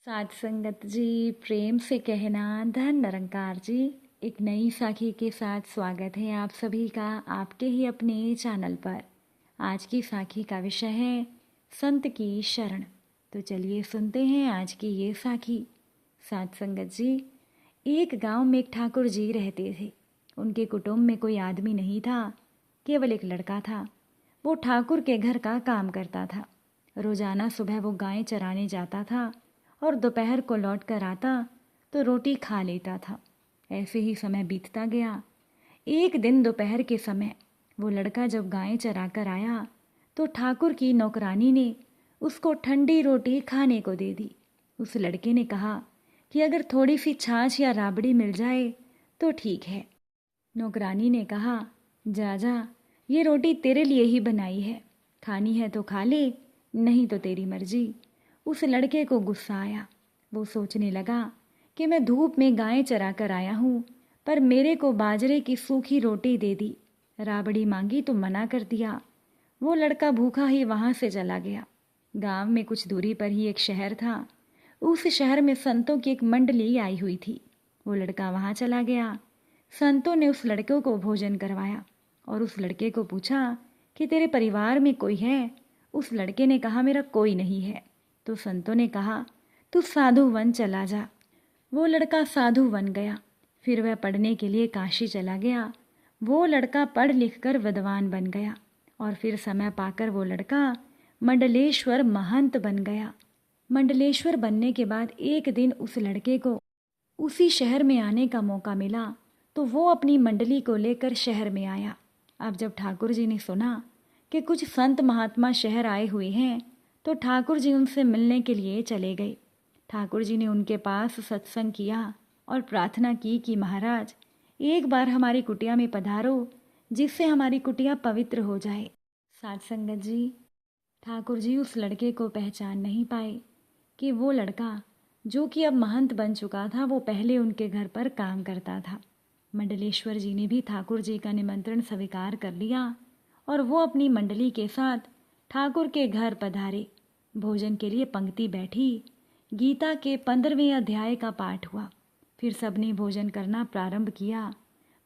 साध संगत जी, प्रेम से कहना धन निरंकार जी। एक नई साखी के साथ स्वागत है आप सभी का आपके ही अपने चैनल पर। आज की साखी का विषय है संत की शरण। तो चलिए सुनते हैं आज की ये साखी। साध संगत जी, एक गांव में एक ठाकुर जी रहते थे। उनके कुटुंब में कोई आदमी नहीं था, केवल एक लड़का था। वो ठाकुर के घर का काम करता था। रोजाना सुबह वो गायें चराने जाता था और दोपहर को लौट कर आता तो रोटी खा लेता था। ऐसे ही समय बीतता गया। एक दिन दोपहर के समय वो लड़का जब गायें चरा कर आया तो ठाकुर की नौकरानी ने उसको ठंडी रोटी खाने को दे दी। उस लड़के ने कहा कि अगर थोड़ी सी छाछ या राबड़ी मिल जाए तो ठीक है। नौकरानी ने कहा, जा जा, ये रोटी तेरे लिए ही बनाई है, खानी है तो खा ले, नहीं तो तेरी मर्जी। उस लड़के को गुस्सा आया। वो सोचने लगा कि मैं धूप में गायें चरा कर आया हूँ, पर मेरे को बाजरे की सूखी रोटी दे दी, राबड़ी मांगी तो मना कर दिया। वो लड़का भूखा ही वहाँ से चला गया। गांव में कुछ दूरी पर ही एक शहर था। उस शहर में संतों की एक मंडली आई हुई थी। वो लड़का वहाँ चला गया। संतों ने उस लड़के को भोजन करवाया और उस लड़के को पूछा कि तेरे परिवार में कोई है? उस लड़के ने कहा, मेरा कोई नहीं है। तो संतों ने कहा, तू साधु वन चला जा। वो लड़का साधु वन गया। फिर वह पढ़ने के लिए काशी चला गया। वो लड़का पढ़ लिख कर विद्वान बन गया और फिर समय पाकर वो लड़का मंडलेश्वर महंत बन गया। मंडलेश्वर बनने के बाद एक दिन उस लड़के को उसी शहर में आने का मौका मिला तो वो अपनी मंडली को लेकर शहर में आया। अब जब ठाकुर जी ने सुना कि कुछ संत महात्मा शहर आए हुए हैं तो ठाकुर जी उनसे मिलने के लिए चले गए। ठाकुर जी ने उनके पास सत्संग किया और प्रार्थना की कि महाराज, एक बार हमारी कुटिया में पधारो, जिससे हमारी कुटिया पवित्र हो जाए। साध संगत जी, ठाकुर जी उस लड़के को पहचान नहीं पाए कि वो लड़का जो कि अब महंत बन चुका था, वो पहले उनके घर पर काम करता था। मंडलेश्वर जी ने भी ठाकुर जी का निमंत्रण स्वीकार कर लिया और वो अपनी मंडली के साथ ठाकुर के घर पधारे। भोजन के लिए पंक्ति बैठी। गीता के 15वें अध्याय का पाठ हुआ। फिर सबने भोजन करना प्रारंभ किया।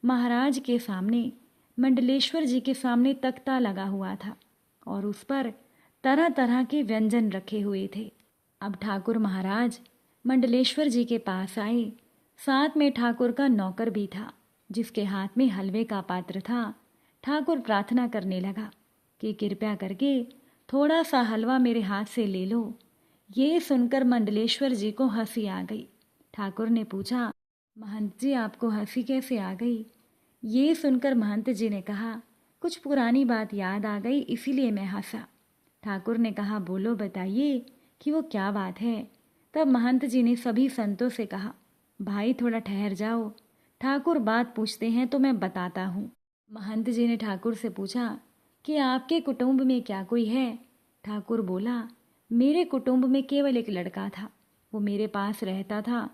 महाराज के सामने, मंडलेश्वर जी के सामने तख्ता लगा हुआ था और उस पर तरह तरह के व्यंजन रखे हुए थे। अब ठाकुर महाराज मंडलेश्वर जी के पास आए। साथ में ठाकुर का नौकर भी था, जिसके हाथ में हलवे का पात्र था। ठाकुर प्रार्थना करने लगा कि कृपया करके थोड़ा सा हलवा मेरे हाथ से ले लो। ये सुनकर मंडलेश्वर जी को हंसी आ गई। ठाकुर ने पूछा, महंत जी, आपको हंसी कैसे आ गई? ये सुनकर महंत जी ने कहा, कुछ पुरानी बात याद आ गई, इसीलिए मैं हंसा। ठाकुर ने कहा, बोलो, बताइए कि वो क्या बात है। तब महंत जी ने सभी संतों से कहा, भाई थोड़ा ठहर जाओ, ठाकुर बात पूछते हैं तो मैं बताता हूँ। महंत जी ने ठाकुर से पूछा कि आपके कुटुंब में क्या कोई है? ठाकुर बोला, मेरे कुटुंब में केवल एक लड़का था, वो मेरे पास रहता था।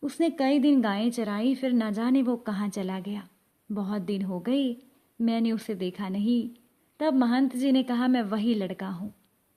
उसने कई दिन गायें चराई, फिर न जाने वो कहाँ चला गया। बहुत दिन हो गए, मैंने उसे देखा नहीं। तब महंत जी ने कहा, मैं वही लड़का हूँ।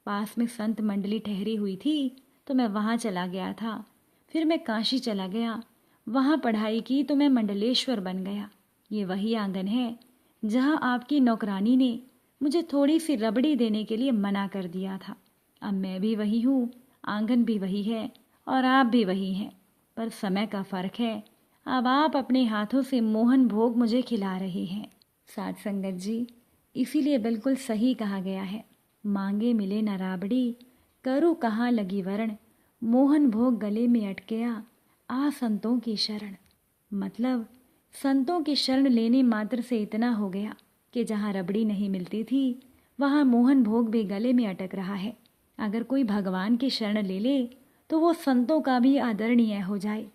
पास में संत मंडली ठहरी हुई थी तो मैं वहाँ चला गया था। फिर मैं काशी चला गया, वहाँ पढ़ाई की तो मैं मंडलेश्वर बन गया। ये वही आंगन है जहाँ आपकी नौकरानी ने मुझे थोड़ी सी रबड़ी देने के लिए मना कर दिया था। अब मैं भी वही हूँ, आंगन भी वही है और आप भी वही हैं, पर समय का फर्क है। अब आप अपने हाथों से मोहन भोग मुझे खिला रहे हैं। साध संगत जी, इसीलिए बिल्कुल सही कहा गया है, मांगे मिले न राबड़ी, करूँ कहाँ लगी वरण, मोहन भोग गले में अटकया, आ संतों की शरण। मतलब संतों की शरण लेने मात्र से इतना हो गया कि जहाँ रबड़ी नहीं मिलती थी वहाँ मोहन भोग भी गले में अटक रहा है। अगर कोई भगवान की शरण ले ले तो वो संतों का भी आदरणीय हो जाए।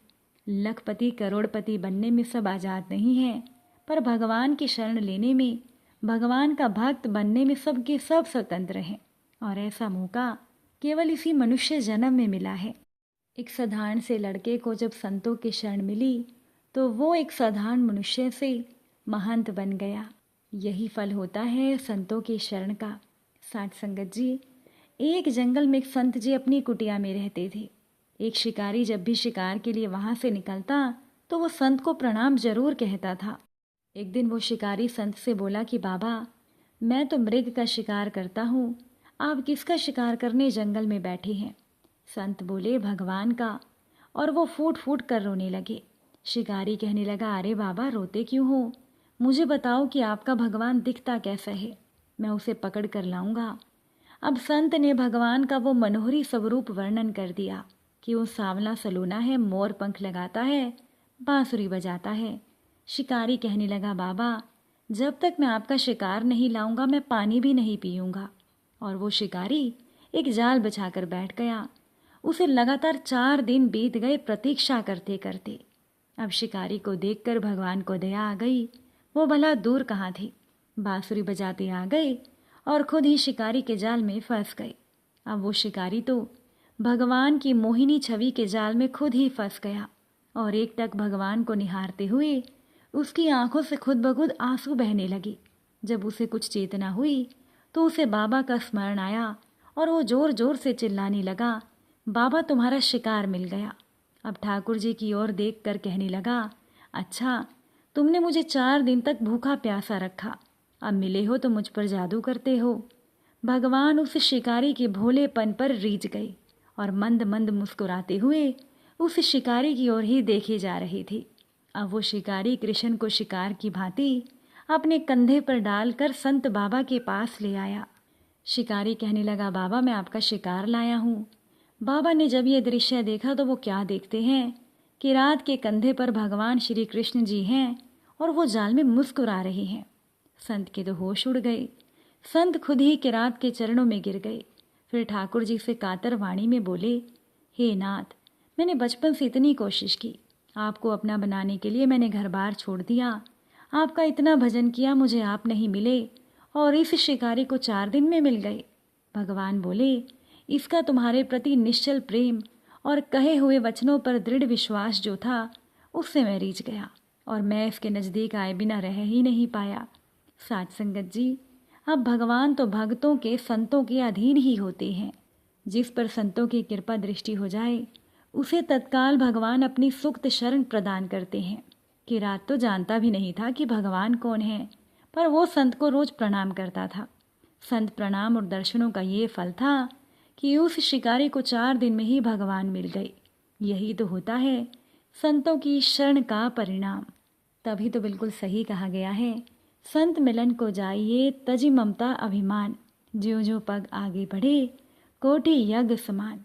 लखपति करोड़पति बनने में सब आजाद नहीं है, पर भगवान की शरण लेने में, भगवान का भक्त बनने में सबके सब स्वतंत्र हैं। और ऐसा मौका केवल इसी मनुष्य जन्म में मिला है। एक साधारण से लड़के को जब संतों की शरण मिली तो वो एक साधारण मनुष्य से महंत बन गया। यही फल होता है संतों की शरण का। साध संगत जी, एक जंगल में एक संत जी अपनी कुटिया में रहते थे। एक शिकारी जब भी शिकार के लिए वहां से निकलता तो वो संत को प्रणाम जरूर कहता था। एक दिन वो शिकारी संत से बोला कि बाबा, मैं तो मृग का शिकार करता हूँ, आप किसका शिकार करने जंगल में बैठे हैं? संत बोले, भगवान का। और वो फूट फूट कर रोने लगे। शिकारी कहने लगा, अरे बाबा, रोते क्यों हो? मुझे बताओ कि आपका भगवान दिखता कैसा है, मैं उसे पकड़ कर लाऊंगा। अब संत ने भगवान का वो मनोहरी स्वरूप वर्णन कर दिया कि वो सांवला सलोना है, मोर पंख लगाता है, बांसुरी बजाता है। शिकारी कहने लगा, बाबा, जब तक मैं आपका शिकार नहीं लाऊंगा मैं पानी भी नहीं पीऊंगा। और वो शिकारी एक जाल बिछाकर बैठ गया। उसे लगातार 4 दिन बीत गए प्रतीक्षा करते करते। अब शिकारी को देखकर भगवान को दया आ गई। वो भला दूर कहाँ थे, बांसुरी बजाते आ गए और खुद ही शिकारी के जाल में फंस गए। अब वो शिकारी तो भगवान की मोहिनी छवि के जाल में खुद ही फंस गया और एकटक भगवान को निहारते हुए उसकी आंखों से खुद ब खुद आंसू बहने लगे। जब उसे कुछ चेतना हुई तो उसे बाबा का स्मरण आया और वो जोर जोर से चिल्लाने लगा, बाबा, तुम्हारा शिकार मिल गया। अब ठाकुर जी की ओर देख कर कहने लगा, अच्छा, तुमने मुझे 4 दिन तक भूखा प्यासा रखा, अब मिले हो तो मुझ पर जादू करते हो। भगवान उस शिकारी के भोलेपन पर रीझ गए और मंद मंद मुस्कुराते हुए उस शिकारी की ओर ही देखे जा रहे थे। अब वो शिकारी कृष्ण को शिकार की भांति अपने कंधे पर डालकर संत बाबा के पास ले आया। शिकारी कहने लगा, बाबा, मैं आपका शिकार लाया हूँ। बाबा ने जब ये दृश्य देखा तो वो क्या देखते हैं कि रात के कंधे पर भगवान श्री कृष्ण जी हैं और वो जाल में मुस्कुरा रहे हैं। संत के तो होश उड़ गए। संत खुद ही किरात के चरणों में गिर गए। फिर ठाकुर जी से कातर वाणी में बोले, हे नाथ, मैंने बचपन से इतनी कोशिश की, आपको अपना बनाने के लिए मैंने घर बार छोड़ दिया, आपका इतना भजन किया, मुझे आप नहीं मिले और इस शिकारी को 4 दिन में मिल गए। भगवान बोले, इसका तुम्हारे प्रति निश्चल प्रेम और कहे हुए वचनों पर दृढ़ विश्वास जो था उससे मैं रीझ गया और मैं इसके नज़दीक आए बिना रह ही नहीं पाया। साथ संगत जी, अब भगवान तो भक्तों के, संतों के अधीन ही होते हैं। जिस पर संतों की कृपा दृष्टि हो जाए उसे तत्काल भगवान अपनी सुक्त शरण प्रदान करते हैं। किरात तो जानता भी नहीं था कि भगवान कौन है, पर वो संत को रोज प्रणाम करता था। संत प्रणाम और दर्शनों का ये फल था कि उस शिकारी को 4 दिन में ही भगवान मिल गए। यही तो होता है संतों की शरण का परिणाम। तभी तो बिल्कुल सही कहा गया है, संत मिलन को जाइए तजी ममता अभिमान, ज्यों ज्यों पग आगे बढ़े कोटि यज्ञ समान।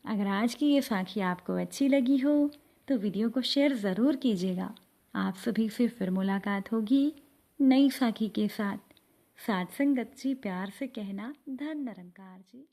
अगर आज की ये साखी आपको अच्छी लगी हो तो वीडियो को शेयर ज़रूर कीजिएगा। आप सभी से फिर मुलाकात होगी नई साखी के साथ। साथ संगत जी, प्यार से कहना, धन निरंकार जी।